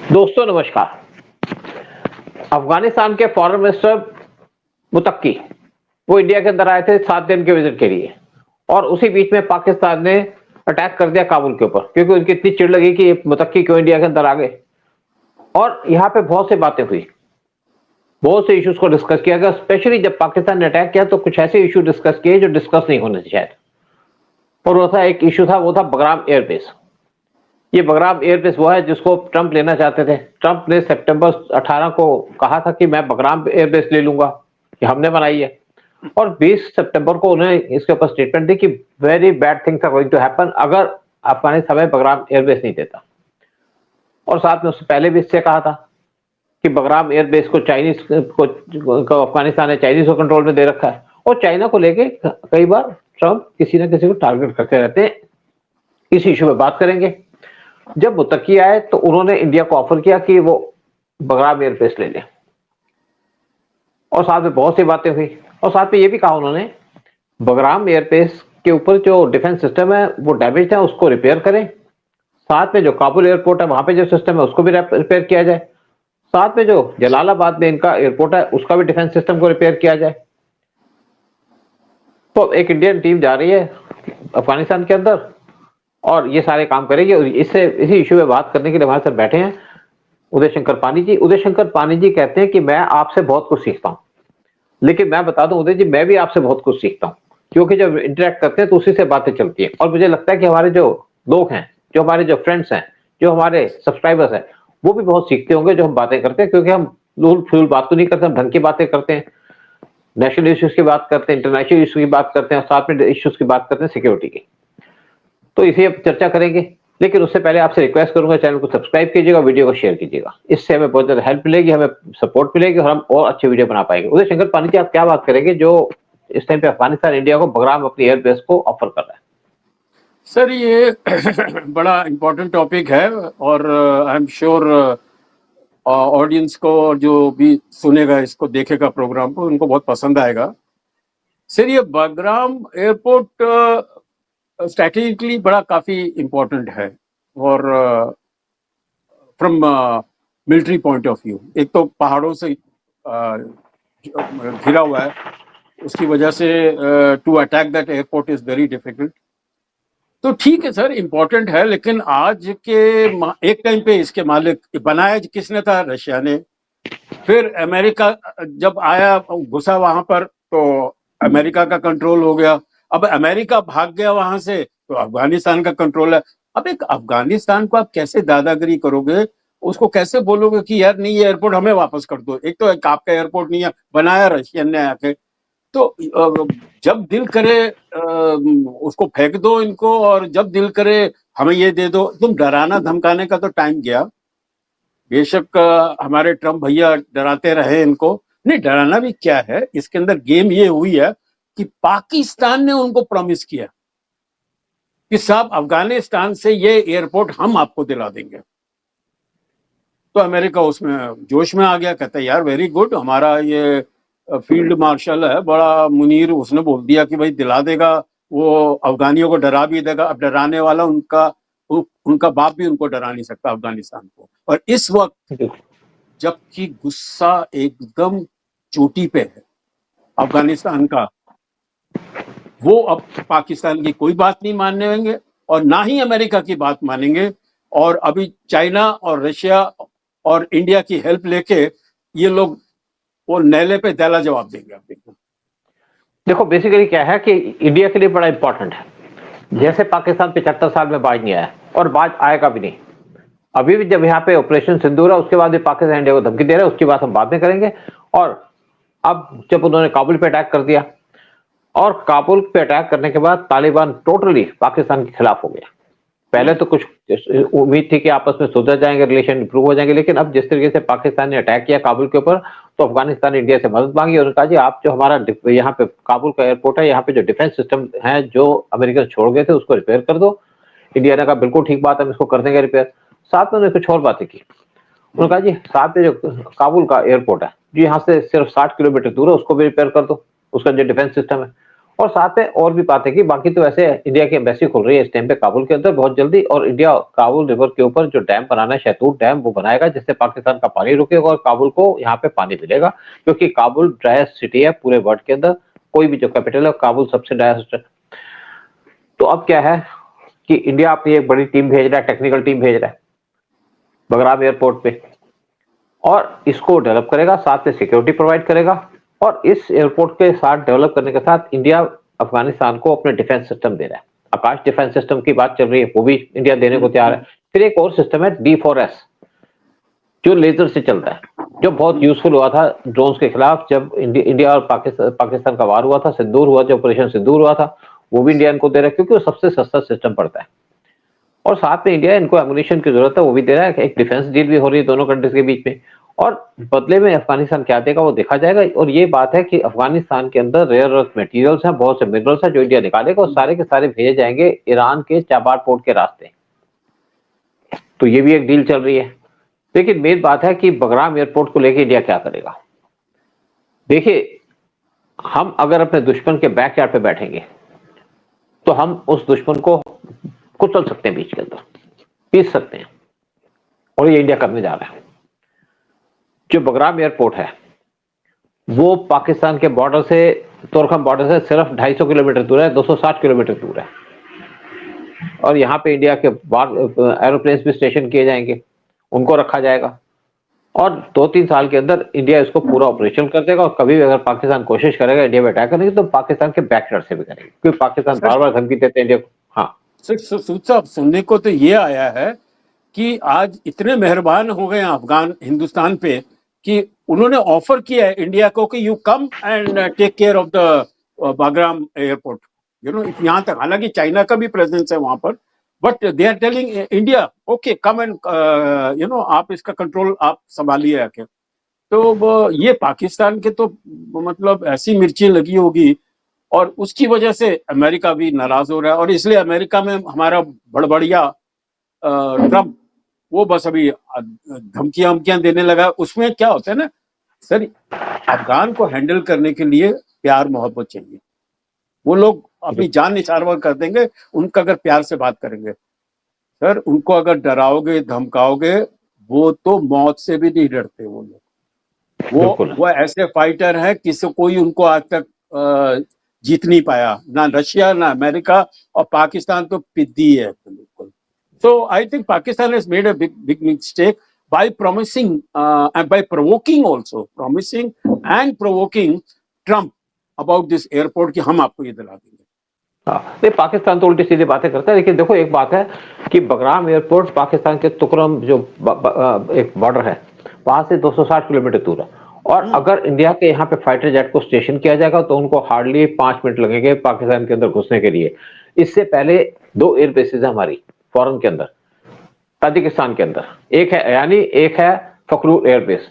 दोस्तों नमस्कार। अफगानिस्तान के फॉरेन मिनिस्टर मुत्तकी वो इंडिया के अंदर आए थे 7 दिन के विजिट के लिए और उसी बीच में पाकिस्तान ने अटैक कर दिया काबुल के ऊपर क्योंकि उनकी इतनी चिढ़ लगी कि मुत्तकी क्यों इंडिया के अंदर आ गए। और यहाँ पे बहुत सी बातें हुई, बहुत से इश्यूज को डिस्कस किया गया। स्पेशली जब पाकिस्तान ने अटैक किया तो कुछ ऐसे इशू डिस्कस किए जो डिस्कस नहीं होने थे शायद। और वो था एक इशू था, वो था बगराम एयरबेस। ये बगराम एयरबेस वो है जिसको ट्रंप लेना चाहते थे। ट्रंप ने सितंबर 18 को कहा था कि मैं बगराम एयरबेस ले लूंगा, कि हमने बनाई है। और 20 सितंबर को उन्होंने इसके ऊपर स्टेटमेंट दी कि very bad things are going to happen अगर अफगानिस्तान में बगराम एयरबेस नहीं देता। और साथ में उससे पहले भी इससे कहा था कि बगराम एयरबेस को चाइनीज को अफगानिस्तान ने चाइनीज को कंट्रोल में दे रखा है। और चाइना को लेके कई बार ट्रंप किसी ना किसी को टारगेट करते रहते हैं। इस इशू में बात करेंगे। जब मुत्तकी आए तो उन्होंने इंडिया को ऑफर किया कि वो बगराम एयरबेस ले ले, और साथ में बहुत सी बातें हुई। और साथ में ये भी कहा उन्होंने बगराम एयरबेस के ऊपर जो डिफेंस सिस्टम है वो डैमेज है, उसको रिपेयर करें। साथ में जो काबुल एयरपोर्ट है वहां पे जो सिस्टम है उसको भी रिपेयर किया जाए। साथ में जो जलालाबाद में इनका एयरपोर्ट है उसका भी डिफेंस सिस्टम को रिपेयर किया जाए। तो एक इंडियन टीम जा रही है अफगानिस्तान के अंदर और ये सारे काम करेगी। और इससे इसी इशू में बात करने के लिए हमारे साथ बैठे हैं उदय शंकर पानी जी। उदय शंकर पानी जी कहते हैं कि मैं आपसे बहुत कुछ सीखता हूं, लेकिन मैं बता दूं उदय जी, मैं भी आपसे बहुत कुछ सीखता हूं, क्योंकि जब इंटरेक्ट करते हैं तो उसी से बातें चलती हैं। और मुझे लगता है कि हमारे जो लोग हैं, जो हमारे जो फ्रेंड्स हैं, जो हमारे सब्सक्राइबर्स हैं, वो भी बहुत सीखते होंगे जो हम बातें करते हैं, क्योंकि हम लूल फूल बात तो नहीं करते, हम ढंग की बातें करते हैं। नेशनल इश्यूज की बात करते हैं, इंटरनेशनल इश्यूज की बात करते हैं, और साथ में इश्यूज की बात करते हैं सिक्योरिटी की। तो इसे अब चर्चा करेंगे, लेकिन उससे पहले आपसे रिक्वेस्ट करूंगा चैनल को सब्सक्राइब कीजिएगा, वीडियो को शेयर कीजिएगा। इससे हमें बहुत ज्यादा हेल्प मिलेगी, हमें सपोर्ट मिलेगी और हम और अच्छे वीडियो बना पाएंगे। उदय शंकर पानी जी, आप क्या बात करेंगे जो इस टाइम पे अफगानिस्तान इंडिया को बगराम अपनी एयरबेस को ऑफर कर रहा है? सर ये बड़ा इम्पोर्टेंट टॉपिक है और आई एम श्योर ऑडियंस को और जो भी सुनेगा इसको देखेगा प्रोग्राम को उनको बहुत पसंद आएगा। सर ये बगराम एयरपोर्ट स्ट्रैटेजिकली बड़ा काफ़ी इम्पोर्टेंट है और from military point of view. एक तो पहाड़ों से घिरा हुआ है, उसकी वजह से to attack that airport is very difficult. तो ठीक है सर, इम्पोर्टेंट है, लेकिन आज के एक टाइम पे इसके मालिक बनाया किसने था? रशिया ने। फिर अमेरिका जब आया घुसा वहां पर तो अमेरिका का कंट्रोल हो गया। अब अमेरिका भाग गया वहां से तो अफगानिस्तान का कंट्रोल है। अब एक अफगानिस्तान को आप कैसे दादागिरी करोगे? उसको कैसे बोलोगे कि यार नहीं, ये एयरपोर्ट हमें वापस कर दो? एक तो एक आपका एयरपोर्ट नहीं है, बनाया रशियन ने आके। तो जब दिल करे उसको फेंक दो इनको, और जब दिल करे हमें ये दे दो। तुम डराना धमकाने का तो टाइम गया। बेशक हमारे ट्रम्प भैया डराते रहे इनको, नहीं डराना भी क्या है। इसके अंदर गेम ये हुई है कि पाकिस्तान ने उनको प्रॉमिस किया कि साहब अफगानिस्तान से ये एयरपोर्ट हम आपको दिला देंगे। तो अमेरिका उसमें जोश में आ गया, कहता है यार वेरी गुड, हमारा ये फील्ड मार्शल है बड़ा मुनीर, उसने बोल दिया कि भाई दिला देगा, वो अफगानियों को डरा भी देगा। अब डराने वाला उनका बाप भी उनको डरा नहीं सकता अफगानिस्तान को। और इस वक्त जबकि गुस्सा एकदम चोटी पे है अफगानिस्तान का, वो अब पाकिस्तान की कोई बात नहीं मानने होंगे और ना ही अमेरिका की बात मानेंगे। और अभी चाइना और रशिया और इंडिया की हेल्प लेके ये लोग वो नैले पे दैला जवाब देंगे। आप देखो, देखो बेसिकली क्या है कि इंडिया के लिए बड़ा इंपॉर्टेंट है। जैसे पाकिस्तान 75 साल में बाज नहीं आया और बाज आएगा भी नहीं। अभी भी जब यहाँ पे ऑपरेशन सिंदूर है उसके बाद भी पाकिस्तान इंडिया को धमकी दे रहा है, उसकी बात हम बाद में करेंगे। और अब जब उन्होंने काबुल पे अटैक कर दिया और काबुल पे अटैक करने के बाद तालिबान टोटली पाकिस्तान के खिलाफ हो गया। पहले तो कुछ उम्मीद थी कि आपस में सुधर जाएंगे, रिलेशन इंप्रूव हो जाएंगे, लेकिन अब जिस तरीके से पाकिस्तान ने अटैक किया काबुल के ऊपर तो अफगानिस्तान ने इंडिया से मदद मांगी और कहा जी आप जो हमारा यहाँ पे काबुल का एयरपोर्ट है, यहाँ पे जो डिफेंस सिस्टम है जो अमेरिका छोड़ गए थे उसको रिपेयर कर दो। इंडिया ने कहा बिल्कुल ठीक बात है, हम इसको कर देंगे रिपेयर। साथ में उन्होंने कुछ और बातें की। उन्होंने कहा जी साथ में जो काबुल का एयरपोर्ट है जो यहाँ से सिर्फ 60 किलोमीटर दूर है उसको भी रिपेयर कर दो, उसका जो डिफेंस सिस्टम है। और साथ में और भी बात है कि बाकी तो वैसे इंडिया की एम्बेसी खुल रही है इस टाइम पे काबुल के अंदर बहुत जल्दी, और इंडिया काबुल रिवर के ऊपर जो डैम बनाना है, शहतूत डैम, वो बनाएगा जिससे पाकिस्तान का पानी रुकेगा और काबुल को यहाँ पे पानी मिलेगा, क्योंकि काबुल ड्राइएस्ट सिटी है पूरे वर्ल्ड के अंदर, कोई भी जो कैपिटल है काबुल सबसे ड्राइएस्ट है। तो अब क्या है कि इंडिया अपनी एक बड़ी टीम भेज रहा है, टेक्निकल टीम भेज रहा है बगराम एयरपोर्ट पे, और इसको डेवलप करेगा, साथ में सिक्योरिटी प्रोवाइड करेगा, और इस एयरपोर्ट के साथ डेवलप करने के साथ इंडिया अफगानिस्तान को अपने डिफेंस सिस्टम दे रहा है। आकाश डिफेंस सिस्टम की बात चल रही है, वो भी इंडिया देने को तैयार है। फिर एक और सिस्टम है D4S, जो लेजर से चलता है, जो बहुत यूजफुल हुआ था ड्रोन्स के खिलाफ जब इंडिया और पाकिस्तान का वार हुआ था, सिंदूर हुआ, जो ऑपरेशन सिंदूर हुआ था, वो भी इंडिया इनको दे रहा है क्योंकि वो सबसे सस्ता सिस्टम पड़ता है। और साथ में इंडिया इनको एमुनिशन की जरूरत है, वो भी दे रहा है। एक डिफेंस डील भी हो रही है दोनों कंट्रीज के बीच में, और बदले में अफगानिस्तान क्या देगा वो देखा जाएगा। और ये बात है कि अफगानिस्तान के अंदर रेयर अर्थ मटेरियल्स हैं, बहुत से मिनरल्स हैं जो इंडिया निकालेगा, और सारे के सारे भेजे जाएंगे ईरान के चाबार पोर्ट के रास्ते। तो ये भी एक डील चल रही है। लेकिन मेन बात है कि बगराम एयरपोर्ट को लेकर इंडिया क्या करेगा। देखिए, हम अगर अपने दुश्मन के बैकयार्ड पे बैठेंगे तो हम उस दुश्मन को कुचल सकते हैं, बीच के अंदर पीस सकते हैं, और ये इंडिया करने जा रहा है। जो बगराम एयरपोर्ट है वो पाकिस्तान के बॉर्डर से, तोरखम बॉर्डर से सिर्फ 250 किलोमीटर दूर है, 260 किलोमीटर दूर है, और यहाँ पे इंडिया के एरोप्लेन भी स्टेशन किए जाएंगे, उनको रखा जाएगा, और 2-3 साल के अंदर इंडिया इसको पूरा ऑपरेशन कर देगा। और कभी भी अगर पाकिस्तान कोशिश करेगा इंडिया में अटैक करने की, तो पाकिस्तान के बैकयार्ड से भी करेंगे, क्योंकि पाकिस्तान बार बार धमकी देते हैं इंडिया को। हाँ सूद साहब, सुनने को तो ये आया है कि आज इतने मेहरबान हो गए अफगान हिंदुस्तान पे कि उन्होंने ऑफर किया है इंडिया को कि you come and take care of the Bagram airport, यहाँ तक। हालांकि चाइना का भी प्रेजेंस है वहां पर, but they are telling India okay come and आप इसका कंट्रोल आप संभालिए आके। तो ये पाकिस्तान के तो मतलब ऐसी मिर्ची लगी होगी, और उसकी वजह से अमेरिका भी नाराज हो रहा है, और इसलिए अमेरिका में हमारा बड़बड़िया ट्रम्प वो बस अभी धमकियां वमकियां देने लगा। उसमें क्या होता है ना सर, अफगान को हैंडल करने के लिए प्यार मोहब्बत चाहिए। वो लोग अपनी जान निछावर कर देंगे उनका अगर प्यार से बात करेंगे। सर, उनको अगर डराओगे धमकाओगे, वो तो मौत से भी नहीं डरते वो लोग। वो ऐसे फाइटर है किसी कोई उनको आज तक जीत नहीं पाया, ना रशिया ना अमेरिका, और पाकिस्तान तो पिद्दी है बिल्कुल। So I think Pakistan has made a big mistake by promising and by provoking and provoking Trump about this airport कि हम आपको ये दिला देंगे। हाँ, नहीं, पाकिस्तान तो उल्टी सीधी बातें करता है। लेकिन देखो, एक बात है कि बगराम एयरपोर्ट पाकिस्तान के तुकरम जो एक बॉर्डर है वहां से 260 किलोमीटर दूर है, और अगर इंडिया के यहाँ पे फाइटर जेट को स्टेशन किया जाएगा तो उनको हार्डली 5 मिनट लगेंगे पाकिस्तान के अंदर घुसने के लिए। इससे पहले 2 एयर बेसिस है हमारी फॉरेन के अंदर, ताजिकिस्तान के अंदर, एक है यानी एक है फखरूर एयरबेस,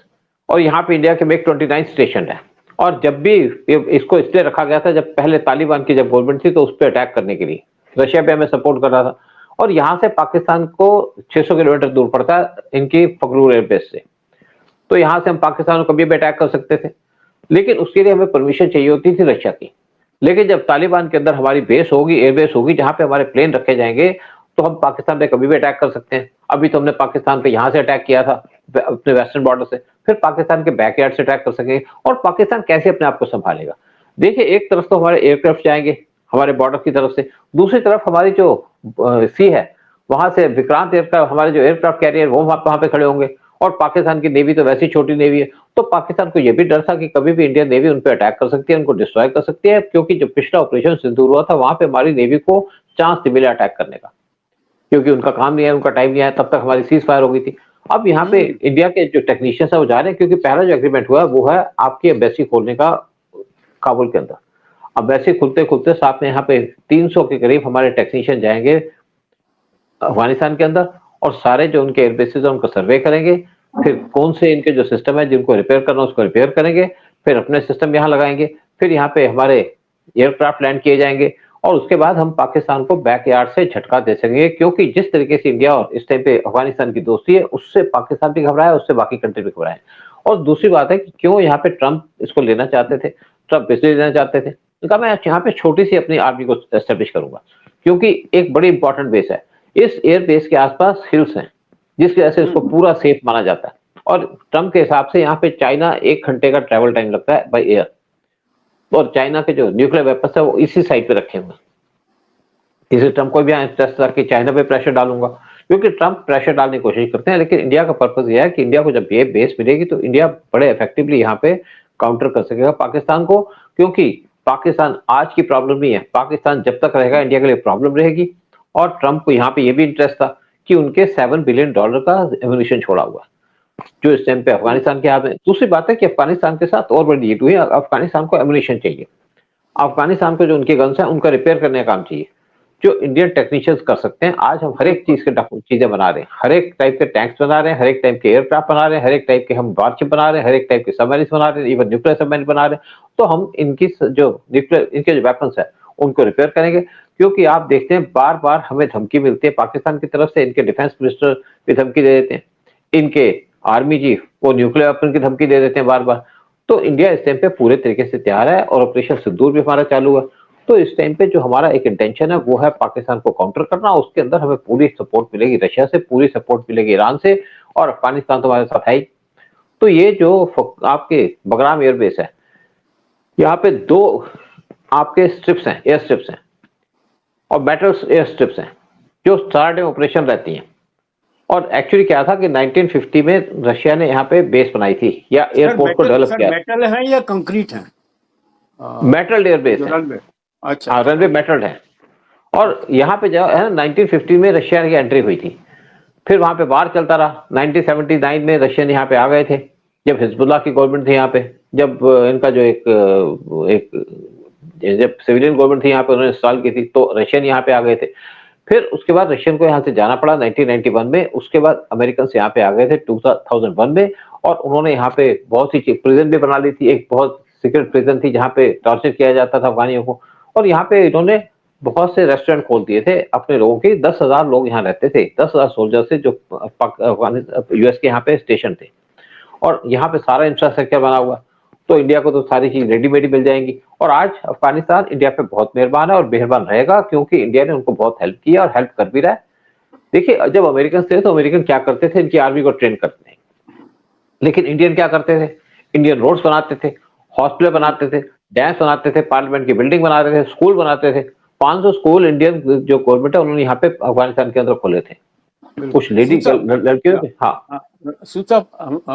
और यहाँ पे इंडिया के MiG-29 स्टेशन है। और जब भी इसको इसलिए रखा गया था, जब पहले तालिबान की जब गवर्नमेंट थी तो उस पर अटैक करने के लिए रशिया पे हमें सपोर्ट कर रहा था, और यहाँ से पाकिस्तान को 600 किलोमीटर दूर पड़ता है इनकी फखरूर एयरबेस से, तो यहाँ से हम पाकिस्तान को कभी भी अटैक कर सकते थे। लेकिन उसके लिए हमें परमिशन चाहिए होती थी रशिया की। लेकिन जब तालिबान के अंदर हमारी बेस होगी, एयरबेस होगी, जहां पे हमारे प्लेन रखे जाएंगे, तो हम पाकिस्तान पे कभी भी अटैक कर सकते हैं। अभी तो हमने पाकिस्तान पे यहाँ से अटैक किया था अपने वेस्टर्न बॉर्डर से, फिर पाकिस्तान के बैकयार्ड से अटैक कर सकेंगे। और पाकिस्तान कैसे अपने आप को संभालेगा? देखिए, एक तरफ तो हमारे एयरक्राफ्ट जाएंगे हमारे बॉर्डर की तरफ से, दूसरी तरफ हमारी जो सी है वहां से विक्रांत एयरक्राफ्ट, हमारे जो एयरक्राफ्ट कैरियर वो वहां पे खड़े होंगे, और पाकिस्तान की नेवी तो वैसी छोटी नेवी है। तो पाकिस्तान को यह भी डर था कि कभी भी इंडियन नेवी उन पर अटैक कर सकती है, उनको डिस्ट्रॉय कर सकती है, क्योंकि जो पिछला ऑपरेशन सिंदूर हुआ था वहां पे हमारी नेवी को चांस नहीं मिला अटैक करने का, क्योंकि उनका काम नहीं है, उनका टाइम नहीं है, तब तक हमारी सीज फायर हो गई थी। अब यहाँ पे इंडिया के जो टेक्नीशियंस है वो जा रहे हैं, क्योंकि पहला जो एग्रीमेंट हुआ है वो है आपकी एम्बेसी खोलने का काबुल के अंदर। एम्बेसी खुलते खुलते साथ में यहाँ पे 300 के करीब हमारे टेक्नीशियन जाएंगे अफगानिस्तान के अंदर, और सारे जो उनके एयरबेसेस है उनको सर्वे करेंगे, फिर कौन से इनके जो सिस्टम है जिनको रिपेयर करना उसको रिपेयर करेंगे, फिर अपने सिस्टम यहाँ लगाएंगे, फिर यहाँ पे हमारे एयरक्राफ्ट लैंड किए जाएंगे, और उसके बाद हम पाकिस्तान को बैकयार्ड से झटका दे सकेंगे। क्योंकि जिस तरीके से इंडिया और इस टाइम पे अफगानिस्तान की दोस्ती है, उससे पाकिस्तान भी घबराया, उससे बाकी कंट्री भी घबराए। और दूसरी बात है कि क्यों यहाँ पे ट्रंप इसको लेना चाहते थे, ट्रंप इसलिए लेना चाहते थे, कहा मैं यहाँ पे छोटी सी अपनी आर्मी को एस्टेब्लिश करूंगा, क्योंकि एक बड़ी इंपॉर्टेंट बेस है। इस एयर बेस के आसपास हिल्स हैं, जिसकी वजह से इसको पूरा सेफ माना जाता है। और ट्रम्प के हिसाब से यहाँ पे चाइना 1 घंटे का ट्रैवल टाइम लगता है बाई एयर, और चाइना के जो न्यूक्लियर वेपन्स है वो इसी साइड पे रखे हुए हैं। इसलिए ट्रम्प को भी इंटरेस्ट था कि चाइना पे प्रेशर डालूंगा, क्योंकि ट्रम्प प्रेशर डालने की कोशिश करते हैं, लेकिन इंडिया का पर्पस यह है कि इंडिया को जब ये बेस मिलेगी तो इंडिया बड़े इफेक्टिवली यहाँ पे काउंटर कर सकेगा पाकिस्तान को, क्योंकि पाकिस्तान आज की प्रॉब्लम नहीं है, पाकिस्तान जब तक रहेगा इंडिया के लिए प्रॉब्लम रहेगी। और ट्रम्प को यहाँ पे ये भी इंटरेस्ट था कि उनके $7 बिलियन का एम्यूनिशन छोड़ा हुआ जो इस टाइम पे अफगानिस्तान के हाथ में। दूसरी बात है कि अफगानिस्तान के साथ और बड़ी डील हुई है, अफगानिस्तान को एम्यूनिशन चाहिए, अफगानिस्तान को जो उनके गन्स हैं उनका रिपेयर करने का काम चाहिए, जो इंडियन टेक्नीशियंस कर सकते हैं। आज हम हर एक चीज के चीजें बना रहे हैं, हर एक टाइप के टैंक्स बना रहे हैं, हर एक टाइप के एयरक्राफ्ट बना रहे हैं, हर एक टाइप के हम वारशिप बना रहे हैं, हर एक टाइप के सबमरीन बना रहे हैं, इवन न्यूक्लियर सबमरीन बना रहे हैं। तो हम इनकी जो न्यूक्लियर इनके जो वेपन्स है उनको रिपेयर करेंगे, क्योंकि आप देखते हैं बार बार हमें धमकी मिलती है पाकिस्तान की तरफ से, इनके डिफेंस मिनिस्टर भी धमकी दे देते हैं, इनके आर्मी चीफ वो न्यूक्लियर वेपन की धमकी दे देते हैं बार बार। तो इंडिया इस टाइम पे पूरे तरीके से तैयार है, और ऑपरेशन सिंदूर भी हमारा चालू है। तो इस टाइम पे जो हमारा एक इंटेंशन है वो है पाकिस्तान को काउंटर करना, उसके अंदर हमें पूरी सपोर्ट मिलेगी रशिया से, पूरी सपोर्ट मिलेगी ईरान से, और अफगानिस्तान तो हमारे साथ है ही। तो ये जो आपके बगराम एयरबेस है, यहाँ पे 2 आपके स्ट्रिप्स हैं, एयर स्ट्रिप्स हैं, और बैटल एयर स्ट्रिप्स हैं जो सारा डे ऑपरेशन रहती हैं। और एक्चुअली क्या था कि 1950 में रशिया ने यहाँ पे बेस बनाई थी या एयरपोर्ट को डेवलप किया। मेटल है या कंक्रीट है? मेटल एयरबेस है। अच्छा, रनवे मेटल है। और यहाँ पे जो है 1950 में रशिया की एंट्री हुई थी, फिर वहां पे वार चलता रहा। 1979 में रशियन यहाँ पे आ गए थे, जब हिजबुल्लाह की गवर्नमेंट थी यहाँ पे, जब इनका जो एक जब सिविलियन गवर्नमेंट थी यहाँ पे उन्होंने इंस्टॉल की थी, तो रशियन यहाँ पे आ गए थे। फिर उसके बाद रशियन को यहाँ से जाना पड़ा 1991 में, उसके बाद अमेरिकन यहाँ पे आ गए थे 2001 में, और उन्होंने यहाँ पे बहुत सी प्रिजन भी बना ली थी, एक बहुत सीक्रेट प्रिजन थी जहाँ पे टॉर्चर किया जाता था अफगानियों को। और यहाँ पे इन्होंने बहुत से रेस्टोरेंट खोल दिए थे अपने लोगों के, 10,000 लोग यहाँ रहते थे, 10,000 सोल्जर से जो यूएस के यहाँ पे स्टेशन थे, और यहाँ पे सारा इंफ्रास्ट्रक्चर बना हुआ। तो इंडिया को तो सारी चीज रेडीमेड मिल जाएंगी। और आज अफगानिस्तान इंडिया पे बहुत मेहरबान है और मेहरबान रहेगा, क्योंकि इंडिया ने उनको बहुत हेल्प किया और हेल्प कर भी रहा है। देखिए, जब अमेरिकन थे तो अमेरिकन क्या करते थे, इनकी आर्मी को ट्रेन करते हैं, लेकिन इंडियन क्या करते थे, इंडियन रोड्स बनाते थे, हॉस्पिटल बनाते थे, डैम्स बनाते थे, पार्लियामेंट की बिल्डिंग बनाते थे, स्कूल बनाते थे। 500 स्कूल इंडियन जो गवर्नमेंट है उन्होंने यहाँ पे अफगानिस्तान के अंदर खोले थे, कुछ लेडी लड़कियों के। हाँ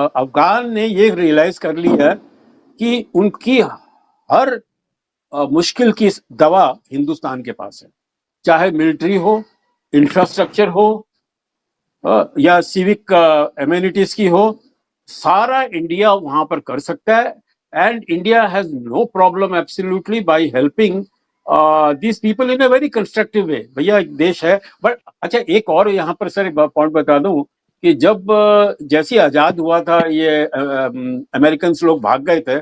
अफगान ने ये रियलाइज कर लिया कि उनकी हर मुश्किल की दवा हिंदुस्तान के पास है, चाहे मिलिट्री हो, इंफ्रास्ट्रक्चर हो, या सिविक एम्यूनिटीज की हो, सारा इंडिया वहां पर कर सकता है। And India has no problem absolutely by helping this people in a very constructive way. भैया एक देश है। बट अच्छा, एक और यहाँ पर सर पॉइंट बता दूं कि जब जैसे आजाद हुआ था, ये अमेरिकन लोग भाग गए थे,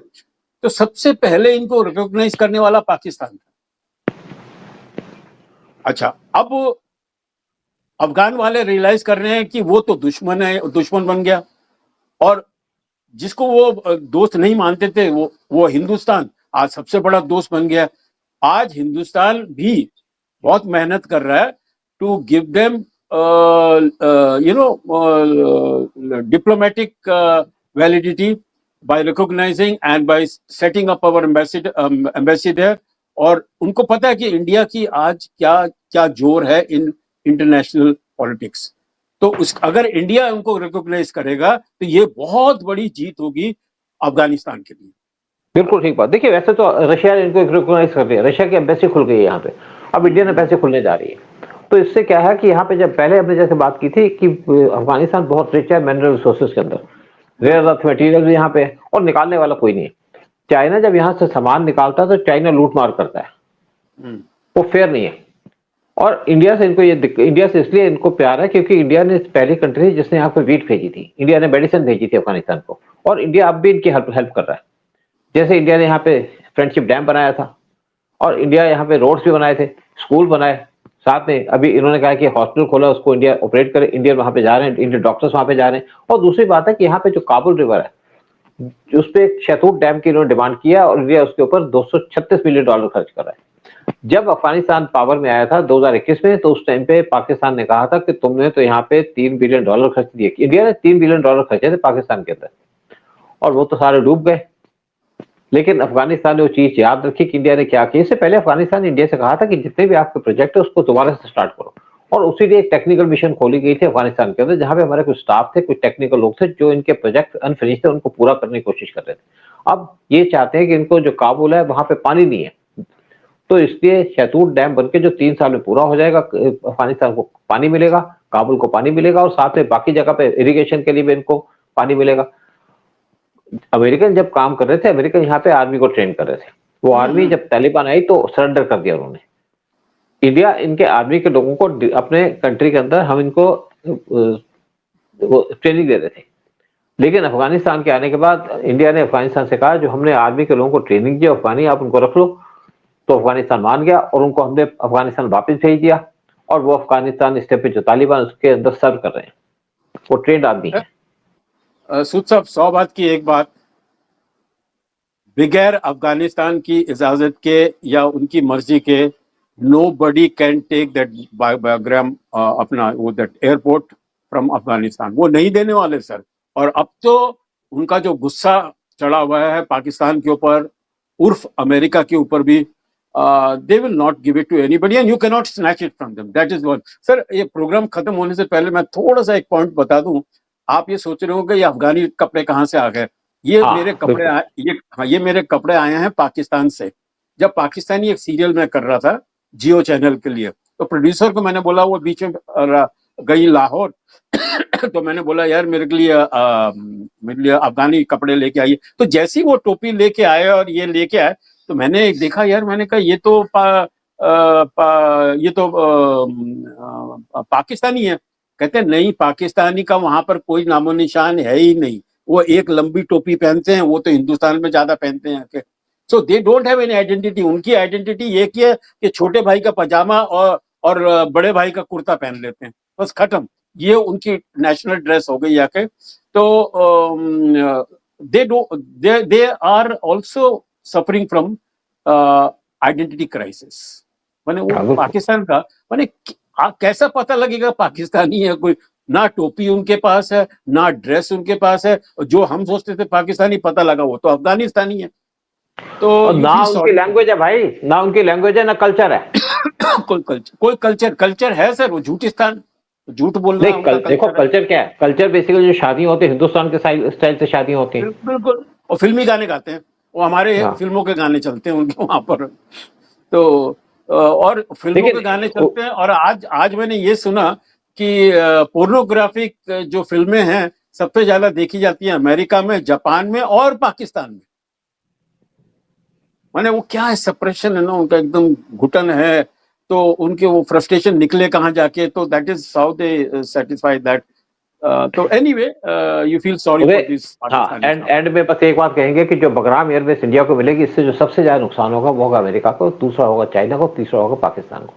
तो सबसे पहले इनको रिकॉग्नाइज करने वाला पाकिस्तान था। अच्छा, अब अफगान वाले रियलाइज कर रहे हैं कि वो तो दुश्मन है, दुश्मन बन गया, और जिसको वो दोस्त नहीं मानते थे वो हिंदुस्तान आज सबसे बड़ा दोस्त बन गया। आज हिंदुस्तान भी बहुत मेहनत कर रहा है to give them diplomatic validity by recognizing and by setting up our embassy there। और उनको पता है कि इंडिया की आज क्या क्या जोर है इन इंटरनेशनल पॉलिटिक्स। तो अगर इंडिया उनको रिकॉग्नाइज करेगा तो ये बहुत बड़ी जीत होगी अफगानिस्तान के लिए। बिल्कुल ठीक बात। देखिए, वैसे तो रशिया ने इनको रिकॉग्नाइज कर दिया, रशिया की एम्बेसी खुल गई है यहाँ पे, अब इंडिया एम्बेसी खुलने जा रही है। तो इससे क्या है कि यहाँ पे जब पहले हमने जैसे बात की थी कि अफगानिस्तान बहुत रिच है मिनरल रिसोर्सेज के अंदर, रेयर अर्थ मटेरियल यहाँ पे, और निकालने वाला कोई नहीं है। चाइना जब यहाँ से सामान निकालता है तो चाइना लूट मार करता है, वो फेयर नहीं है। और इंडिया से इनको इंडिया से इसलिए इनको प्यार है क्योंकि इंडिया ने पहली कंट्री जिसने यहाँ पे वीट भेजी थी, इंडिया ने मेडिसिन भेजी थी अफगानिस्तान को, और इंडिया अब भी इनकी हेल्प कर रहा है। जैसे इंडिया ने यहाँ पे फ्रेंडशिप डैम बनाया था, और इंडिया यहाँ पे रोड्स भी बनाए थे, स्कूल बनाए, साथ में अभी इन्होंने कहा कि हॉस्पिटल खोला, उसको इंडिया ऑपरेट करे, इंडियन वहां पे जा रहे हैं, इंडियन डॉक्टर्स वहां पे जा रहे हैं। और दूसरी बात है कि यहाँ पे जो काबुल रिवर है, उस पे एक शहतूत डैम की इन्होंने डिमांड किया और इंडिया उसके ऊपर $236 मिलियन खर्च कर रहा है। जब अफगानिस्तान पावर में आया था 2021 में, तो उस टाइम पे पाकिस्तान ने कहा था कि तुमने तो यहाँ पे $3 बिलियन खर्च दिए। इंडिया ने $3 बिलियन खर्चे थे पाकिस्तान के अंदर, और वो तो सारे डूब गए। लेकिन अफगानिस्तान ने वो चीज याद रखी कि इंडिया ने क्या किया। इससे पहले अफगानिस्तान ने इंडिया से कहा था कि जितने भी आपके प्रोजेक्ट है उसको दोबारा से स्टार्ट करो, और उसी लिए एक टेक्निकल मिशन खोली गई थी अफगानिस्तान के अंदर, जहां पे हमारे कुछ स्टाफ थे, कुछ टेक्निकल लोग थे जो इनके प्रोजेक्ट अनफिनिश थे उनको पूरा करने की कोशिश कर रहे थे। अब ये चाहते हैं कि इनको जो काबुल है वहां पे पानी नहीं है, तो इसलिए शहतूत डैम बनके जो 3 साल में पूरा हो जाएगा, अफगानिस्तान को पानी मिलेगा, काबुल को पानी मिलेगा, और साथ में बाकी जगह पे इरिगेशन के लिए भी इनको पानी मिलेगा। अमेरिकन जब काम कर रहे थे, अमेरिकन यहाँ पे आर्मी को ट्रेन कर रहे थे। वो आर्मी जब तालिबान आई तो सरेंडर कर दिया उन्होंने। इंडिया इनके आर्मी के लोगों को अपने कंट्री के अंदर हम इनको ट्रेनिंग दे रहे थे। लेकिन अफगानिस्तान के आने के बाद इंडिया ने अफगानिस्तान से कहा जो हमने आर्मी के लोगों को ट्रेनिंग दी अफगानी, आप उनको रख लो। तो अफगानिस्तान मान गया और उनको हमने अफगानिस्तान वापस भेज दिया, और वो अफगानिस्तान स्टेप पे जो तालिबान उसके अंदर सर्व कर रहे हैं, वो ट्रेंड आदमी है। सूद साहब, 100 बात की एक बात, बगैर अफगानिस्तान की इजाजत के या उनकी मर्जी के nobody can take that Bagram अपना वो that एयरपोर्ट फ्रॉम अफगानिस्तान, वो नहीं देने वाले सर। और अब तो उनका जो गुस्सा चढ़ा हुआ है पाकिस्तान के ऊपर उर्फ अमेरिका के ऊपर भी, they will not give it to anybody and you can not snatch it from them, that is one. Sir, ये प्रोग्राम खत्म होने से पहले मैं थोड़ा सा एक पॉइंट बता दूं। आप ये सोच रहे हो कि ये अफगानी कपड़े कहाँ से आ गए। ये मेरे कपड़े ये मेरे कपड़े आए हैं पाकिस्तान से। जब पाकिस्तानी एक सीरियल में कर रहा था जियो चैनल के लिए, तो प्रोड्यूसर को मैंने बोला, वो बीच में गई लाहौर तो मैंने बोला यार मेरे लिए अफगानी कपड़े लेके आइए। तो जैसी वो टोपी लेके आए और ये लेके आए, तो मैंने देखा यार, मैंने कहा ये तो पाकिस्तानी है। कहते नहीं, पाकिस्तानी का वहां पर कोई नामो निशान है ही नहीं। वो एक लंबी टोपी पहनते हैं, वो तो हिंदुस्तान में ज्यादा पहनते हैं। So they don't have any identity. उनकी आइडेंटिटी ये की है कि छोटे भाई का पजामा और बड़े भाई का कुर्ता पहन लेते हैं, बस खत्म। ये उनकी नेशनल ड्रेस हो गई आके। तो they are also suffering from identity crisis. मैंने वो पाकिस्तान का, मैंने कैसा पता लगेगा पाकिस्तानी है कोई? ना टोपी उनके पास है, ना ड्रेस उनके पास है। जो हम सोचते थे पाकिस्तानी, पता लगा वो तो अफगानिस्तानी है। तो ना उनकी लैंग्वेज है भाई, ना उनकी लैंग्वेज है, ना कल्चर है। कोई कल्चर है सर? वो झूठिस्तान, झूठ बोल रहा है। देखो कल्चर क्या है, कल्चर बेसिकली जो शादियां होती है हिंदुस्तान के स्टाइल से शादियां होती हैं। बिल्कुल। और फिल्मी गाने गाते हैं वो, हमारे फिल्मों के गाने चलते हैं उनके वहां पर। तो और फिल्मों के गाने चलते हैं। और आज मैंने ये सुना कि पोर्नोग्राफिक जो फिल्में हैं सबसे ज्यादा देखी जाती हैं अमेरिका में, जापान में और पाकिस्तान में। माने वो क्या है, सप्रेशन है ना उनका, एकदम घुटन है। तो उनके वो फ्रस्ट्रेशन निकले कहाँ जाके, तो that is how they satisfy that. तो anyway, you feel sorry for this. End में बस एक बात कहेंगे कि जो बगराम एयरबेस इंडिया को मिलेगी, इससे जो सबसे ज्यादा नुकसान होगा वो होगा अमेरिका को, दूसरा होगा चाइना को, तीसरा होगा पाकिस्तान को।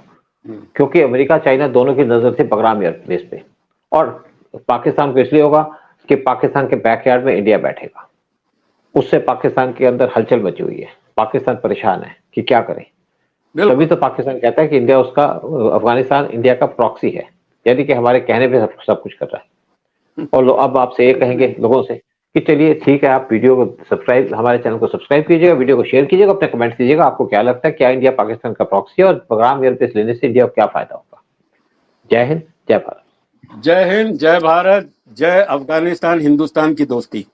क्योंकि अमेरिका चाइना दोनों की नजर थी बगराम एयरबेस पे, और पाकिस्तान को इसलिए होगा कि पाकिस्तान के बैकयार्ड में इंडिया बैठेगा। उससे पाकिस्तान के अंदर हलचल मची हुई है, पाकिस्तान परेशान है कि क्या करें। तभी तो पाकिस्तान कहता है कि इंडिया उसका, अफगानिस्तान इंडिया का प्रॉक्सी है, यानी कि हमारे कहने पे सब कुछ कर रहा है। और अब आपसे ये कहेंगे लोगों से कि चलिए ठीक है, आप वीडियो को सब्सक्राइब, हमारे चैनल को सब्सक्राइब कीजिएगा, वीडियो को शेयर कीजिएगा, अपने कमेंट दीजिएगा, आपको क्या लगता है, क्या इंडिया पाकिस्तान का प्रॉक्सी है, और बगराम एयरबेस लेने से इंडिया को क्या फायदा होगा। जय हिंद, जय भारत। जय हिंद, जय भारत, जय अफगानिस्तान, हिंदुस्तान की दोस्ती।